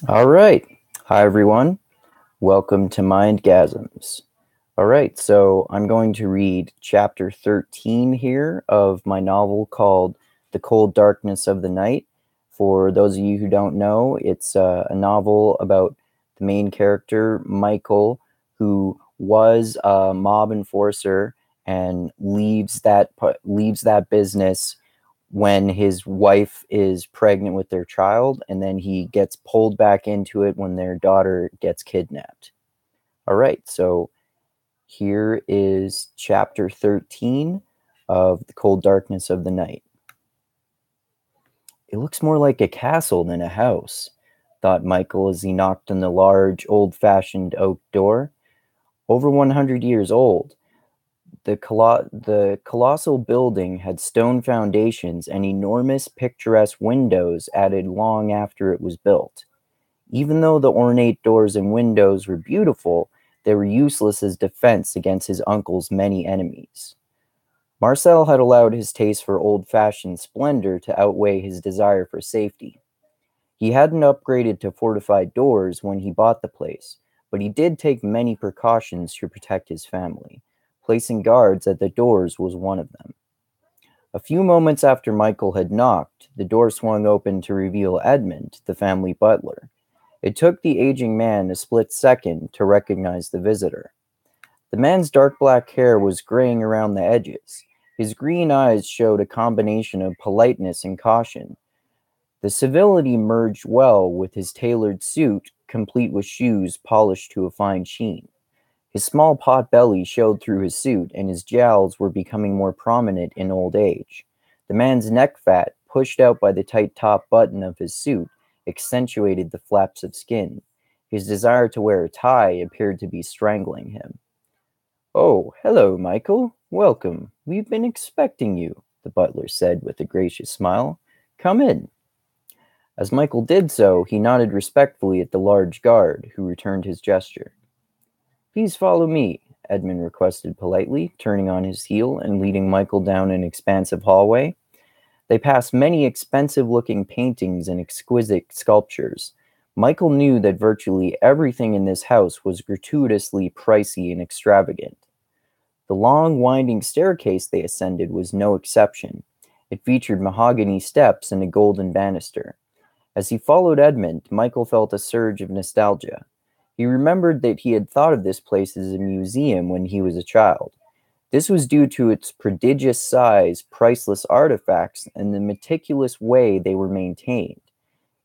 All right. Hi, everyone. Welcome to Mindgasms. All right. So I'm going to read chapter 13 here of my novel called The Cold Darkness of the Night. For those of you who don't know, it's a novel about the main character, Michael, who was a mob enforcer and leaves that business when his wife is pregnant with their child, and then he gets pulled back into it when their daughter gets kidnapped. All right, so here is chapter 13 of The Cold Darkness of the Night. It looks more like a castle than a house, thought Michael as he knocked on the large, old-fashioned oak door. Over 100 years old, the colossal building had stone foundations and enormous picturesque windows added long after it was built. Even though the ornate doors and windows were beautiful, they were useless as defense against his uncle's many enemies. Marcel had allowed his taste for old-fashioned splendor to outweigh his desire for safety. He hadn't upgraded to fortified doors when he bought the place, but he did take many precautions to protect his family. Placing guards at the doors was one of them. A few moments after Michael had knocked, the door swung open to reveal Edmund, the family butler. It took the aging man a split second to recognize the visitor. The man's dark black hair was graying around the edges. His green eyes showed a combination of politeness and caution. The civility merged well with his tailored suit, complete with shoes polished to a fine sheen. His small pot belly showed through his suit, and his jowls were becoming more prominent in old age. The man's neck fat, pushed out by the tight top button of his suit, accentuated the flaps of skin. His desire to wear a tie appeared to be strangling him. "Oh, hello, Michael. Welcome. We've been expecting you," the butler said with a gracious smile. "Come in." As Michael did so, he nodded respectfully at the large guard, who returned his gesture. "Please follow me," Edmund requested politely, turning on his heel and leading Michael down an expansive hallway. They passed many expensive-looking paintings and exquisite sculptures. Michael knew that virtually everything in this house was gratuitously pricey and extravagant. The long, winding staircase they ascended was no exception. It featured mahogany steps and a golden banister. As he followed Edmund, Michael felt a surge of nostalgia. He remembered that he had thought of this place as a museum when he was a child. This was due to its prodigious size, priceless artifacts, and the meticulous way they were maintained.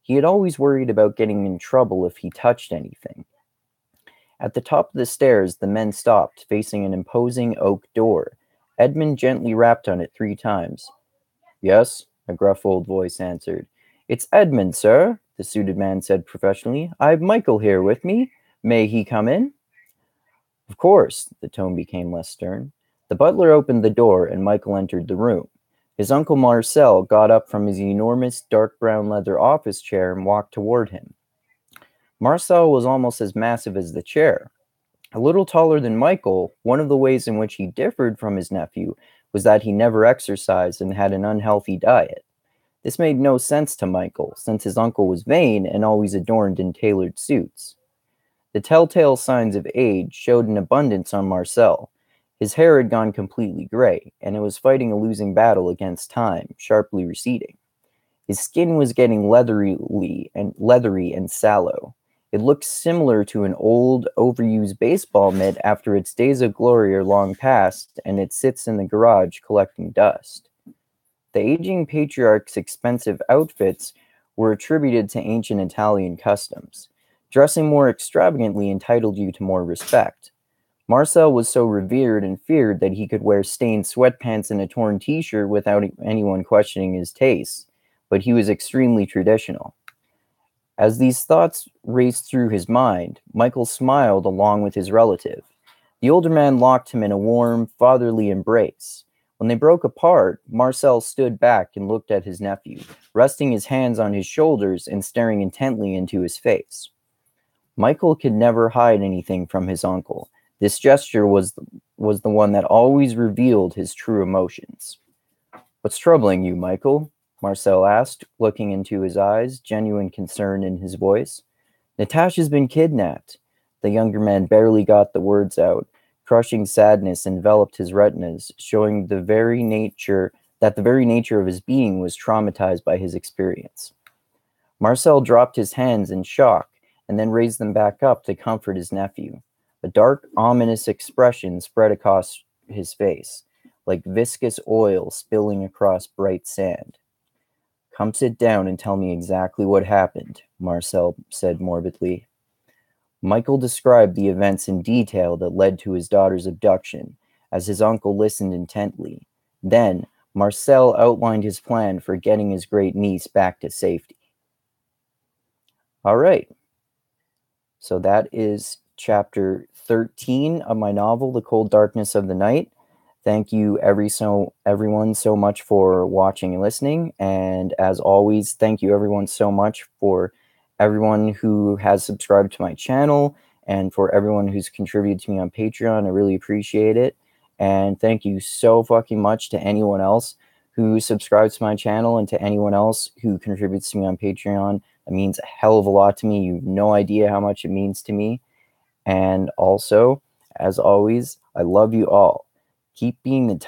He had always worried about getting in trouble if he touched anything. At the top of the stairs, the men stopped, facing an imposing oak door. Edmund gently rapped on it 3 times. "Yes," a gruff old voice answered. "It's Edmund, sir," the suited man said professionally. "I've Michael here with me. May he come in?" "Of course." The tone became less stern. The butler opened the door, and Michael entered the room. His uncle Marcel got up from his enormous dark brown leather office chair and walked toward him. Marcel was almost as massive as the chair. A little taller than Michael, one of the ways in which he differed from his nephew was that he never exercised and had an unhealthy diet. This made no sense to Michael, since his uncle was vain and always adorned in tailored suits. The telltale signs of age showed in abundance on Marcel. His hair had gone completely gray, and it was fighting a losing battle against time, sharply receding. His skin was getting leathery and sallow. It looked similar to an old, overused baseball mitt after its days of glory are long past, and it sits in the garage collecting dust. The aging patriarch's expensive outfits were attributed to ancient Italian customs. Dressing more extravagantly entitled you to more respect. Marcel was so revered and feared that he could wear stained sweatpants and a torn t-shirt without anyone questioning his taste, but he was extremely traditional. As these thoughts raced through his mind, Michael smiled along with his relative. The older man locked him in a warm, fatherly embrace. When they broke apart, Marcel stood back and looked at his nephew, resting his hands on his shoulders and staring intently into his face. Michael could never hide anything from his uncle. This gesture was the one that always revealed his true emotions. "What's troubling you, Michael?" Marcel asked, looking into his eyes, genuine concern in his voice. Natasha's been kidnapped. The younger man barely got the words out. Crushing sadness enveloped his retinas, showing the very nature of his being was traumatized by his experience. Marcel dropped his hands in shock and then raised them back up to comfort his nephew. A dark, ominous expression spread across his face, like viscous oil spilling across bright sand. Come sit down and tell me exactly what happened, Marcel said morbidly. Michael described the events in detail that led to his daughter's abduction, as his uncle listened intently. Then, Marcel outlined his plan for getting his great niece back to safety. All right. So that is chapter 13 of my novel, The Cold Darkness of the Night. Thank you everyone so much for watching and listening. And as always, thank you everyone so much for everyone who has subscribed to my channel and for everyone who's contributed to me on Patreon. I really appreciate it. And thank you so fucking much to anyone else who subscribes to my channel and to anyone else who contributes to me on Patreon. It means a hell of a lot to me. You have no idea how much it means to me. And also, as always, I love you all. Keep being the